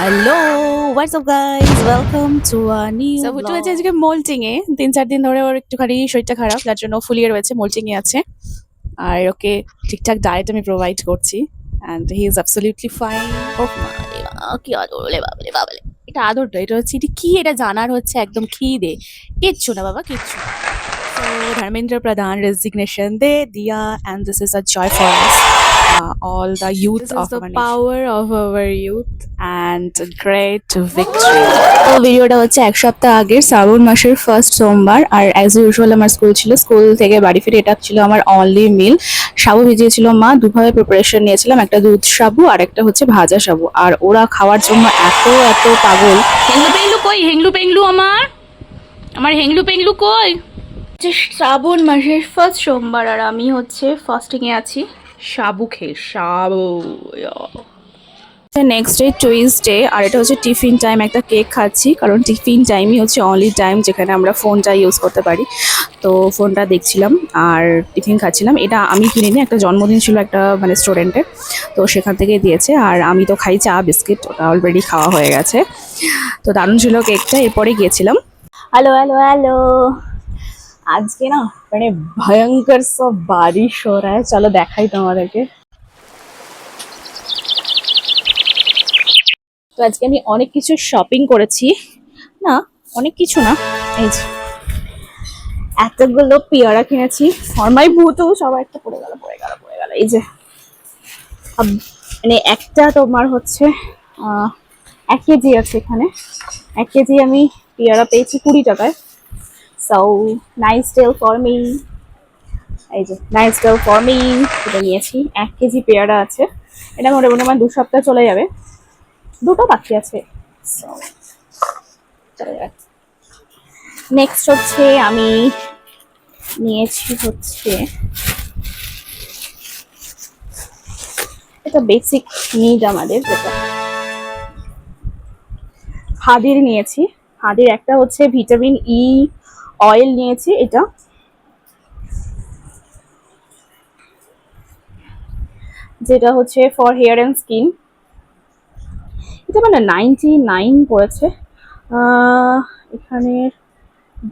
Hello, what's up guys, welcome to a new so হুটু হচ্ছে আজকে মোল্টিং এ 3-4 দিন ধরে ওর একটুখানি শরীরটা খারাপ, যার জন্য ফুলিয়ে রয়েছে, মোল্টিং এ আছে। আর ওকে ঠিকঠাক ডায়েট আমি প্রোভাইড করছি and he is absolutely fine. ওহ মা রে মা, কি আদর রে বাবারে বাবারে। এটা আদরটা, এটা হচ্ছে এটা কি, এটা জানার হচ্ছে একদম খিদে। কিচ্ছু না বাবা, কিচ্ছু না। So Dharmendra Pradhan resignation they Diya, and this is a joy for us, all the youth. This is the power of our youth and a great victory. তো ভিডিওটা হচ্ছে এক সপ্তাহ আগের শ্রাবণ মাসের ফার্স্ট সোমবার, আর অ্যাজ ইউজুয়াল আমার স্কুল ছিল, স্কুল থেকে বাড়ি ফিরে এটা ছিল আমার অনলি মিল। সাবু ভিজিয়েছিল মা, দুভাবে প্রিপারেশন নিয়েছিলাম, একটা দুধ সাবু আর একটা হচ্ছে ভাজা সাবু, আর ওরা খাওয়ার জন্য এত এত পাগল। হেংলু পেংলু কই? হেংলু পেংলু আমার হেংলু পেংলু কই? শ্রাবণ মাসের ফার্স্ট সোমবার আর আমি হচ্ছে ফাস্টিং এ আছি সাবু খেয়ে। সাবু নেক্সট ডে টুইসডে, আর এটা হচ্ছে টিফিন টাইম। একটা কেক খাচ্ছি কারণ টিফিন টাইমই হচ্ছে অনলি টাইম যেখানে আমরা ফোনটা ইউজ করতে পারি। তো ফোনটা দেখছিলাম আর টিফিন খাচ্ছিলাম। এটা আমি কিনিনি, একটা জন্মদিন ছিল একটা মানে স্টুডেন্টের, তো সেখান থেকেই দিয়েছে। আর আমি তো খাই চা বিস্কিট, ওটা অলরেডি খাওয়া হয়ে গেছে। তো দারুণ ছিল কেকটা। এরপরে গিয়েছিলাম। হ্যালো হ্যালো হ্যালো, আজকে না মানে ভয়ঙ্কর সব বারিশ हो रहा है। চলো দেখাই তোমাদেরকে। তো আজকে আমি অনেক কিছু শপিং করেছি, না অনেক কিছু না, এই যে এতগুলো পেয়ারা কিনেছি ফর মাই ভূতু। সবার একটা পড়ে গেল পড়ে গেল পড়ে গেল, এই যে মানে একটা তোমার হচ্ছে 1 কেজি আছে এখানে। 1 কেজি আমি পেয়ারা পেয়েছি 20 টাকায়। So nice deal for me, এই যে নাইস ডিল ফর মি, এটা নিয়েছি। 1 কেজি পেয়ারা আছে, এটা মোটামুটি আমার 2 সপ্তাহ চলে যাবে। দুটো বাকি আছে। So, চলে যাবে। নেক্সট হচ্ছে আমি নিয়েছি হচ্ছে এটা বেসিক নিড আমাদের, যেটা হাদির নিয়েছি। হাদির একটা হচ্ছে ভিটামিন ই অয়েল নিয়েছি, এটা যেটা হচ্ছে ফর হেয়ার অ্যান্ড স্কিন। এটা মানে 99 পড়েছে। এখানে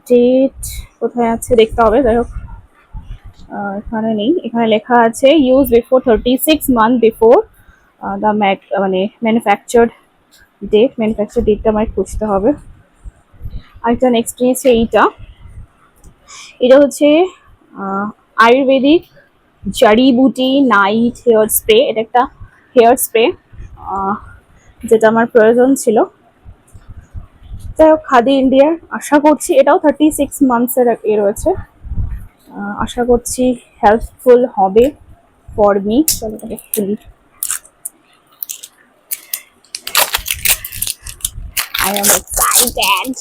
ডেট কোথায় আছে দেখতে হবে, যাই হোক এখানে নেই। এখানে লেখা আছে use before 36 month before the মানে ম্যানুফ্যাকচার্ড ডেট। ম্যানুফ্যাকচার ডেটটা আমায় খুঁজতে হবে। আরেকটা নেক্সট নিয়েছে এইটা, এটা হচ্ছে আয়ুর্বেদিক জাড়িবুটি নাইট হেয়ার স্প্রে। এটা একটা হেয়ার স্প্রে যেটা আমার প্রয়োজন ছিল। যাই হোক, খাদি ইন্ডিয়ার। আশা করছি এটাও 36 মান্থসের এ রয়েছে। আশা করছি হেল্পফুল হবে ফর মি। চলো এটাকে খুলি। I am excited.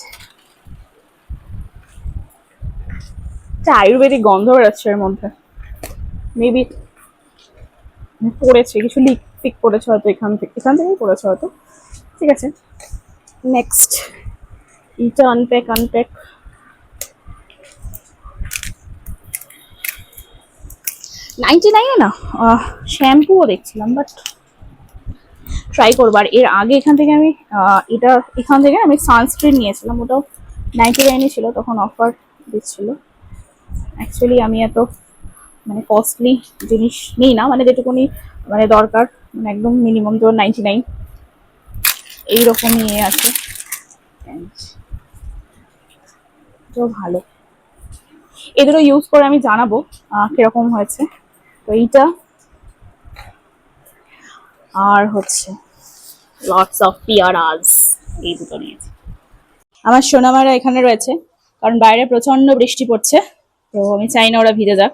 এটা আয়ুর্বেদিক গন্ধ বেরোচ্ছে এর মধ্যে, মেবি পড়েছে কিছু লিক ফিক করেছে হয়তো, এখান থেকেই পড়েছে হয়তো। ঠিক আছে, নেক্সট এটা আনপ্যাক 99 না। শ্যাম্পুও দেখছিলাম, বাট ট্রাই করবো। আর এর আগে এখান থেকে আমি এখান থেকে আমি সানস্ক্রিন নিয়েছিলাম, ওটাও 99 ছিল, তখন অফার দিচ্ছিল। অ্যাকচুয়ালি আমি এত মানে কস্টলি জিনিস নিই না, মানে যেটুকুনি মানে দরকার, মানে একদম মিনিমাম তো 99 এইরকমই আছে। তো ভালো, এই দুটো ইউজ করে আমি জানাবো কিরকম হয়েছে। তো এইটা আর হচ্ছে লটস অফ পিয়ারাজ, এই দুটো নিয়েছি। আমার সোনামারা এখানে রয়েছে কারণ বাইরে প্রচন্ড বৃষ্টি পড়ছে, তো আমি চাই না ওরা ভিজে যাক।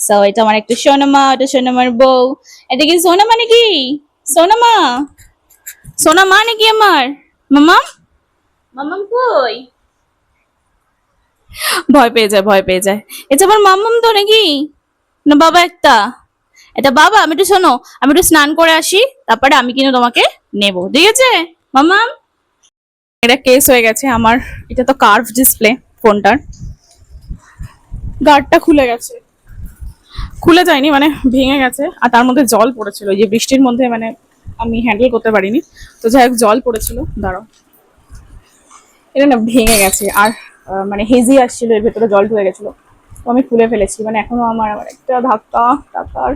সো এটা আমার একটা সোনামা, এটা সোনামার বউ। এটা কি সোনামা নাকি? সোনামা, সোনামা নাকি আমার? মামাম, মামাম কই? ভয় পেয়ে যায়। এটা আমার মামাম তো নাকি? না বাবা একটা, এটা বাবা। আমি একটু শোনো, আমি একটু স্নান করে আসি, তারপরে আমি কিন্তু তোমাকে নেবো, ঠিক আছে মামাম? এটা কেস হয়ে গেছে আমার। এটা তো কার্ভ ডিসপ্লে ফোনটার, গার্ডটা খুলে গেছে, খুলে যায়নি মানে ভেঙে গেছে, আর তার মধ্যে জল পড়েছিল ওই যে বৃষ্টির মধ্যে, মানে আমি হ্যান্ডেল করতে পারিনি। তো যাই হোক জল পড়েছিল, দাঁড়াও, এটা না ভেঙে গেছে আর মানে হেজি আসছিল, এর ভেতরে জল ঢুকে গেছিল, তো আমি খুলে ফেলেছি। মানে এখনো আমার আবার একটা ধাক্কা টাকার,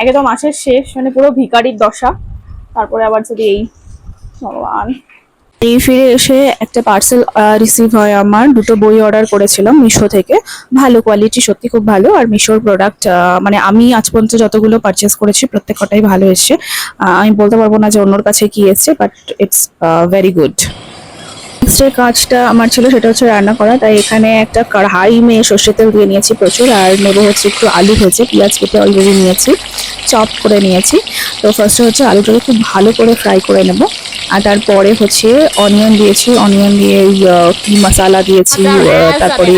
একদম মাসের শেষ, মানে পুরো ভিখারির দশা। তারপরে আবার যদি এই ভগবান। এই ফিরে এসে একটা পার্সেল রিসিভ হয় আমার, দুটো বই অর্ডার করেছিলাম মিশো থেকে, ভালো কোয়ালিটি, সত্যি খুব ভালো। আর মিশোর প্রোডাক্ট মানে আমি আজ পর্যন্ত যতগুলো পারচেস করেছি প্রত্যেক কটাই ভালো এসছে। আমি বলতে পারবো না যে অন্যর কাছে কি এসছে, but it's very good. Next যে কাজটা আমার ছিল সেটা হচ্ছে রান্না করা, তাই এখানে একটা কড়াই মেয়ে সর্ষের তেল দিয়ে নিয়েছি প্রচুর, আর নেবো হচ্ছে একটু আলু ভেজে, পেঁয়াজ কেটে অলরেডি নিয়েছি, চপ করে নিয়েছি। তো ফার্স্টে হচ্ছে আলুটাকে খুব ভালো করে ফ্রাই করে নেব, আর তারপরে হচ্ছে অনিয়ন দিয়েছি, অনিয়ন দিয়ে কি মশলা দিয়েছি, তারপরে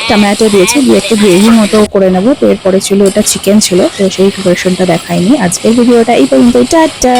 টমেটো দিয়েছি, দিয়ে একটু গ্রেভি মতো করে নেবো। তো এরপরে ছিল ওটা চিকেন ছিল, তো সেই প্রিপারেশনটা দেখাইনি। আজকের ভিডিওটা এই পর্যন্ত, টাটা।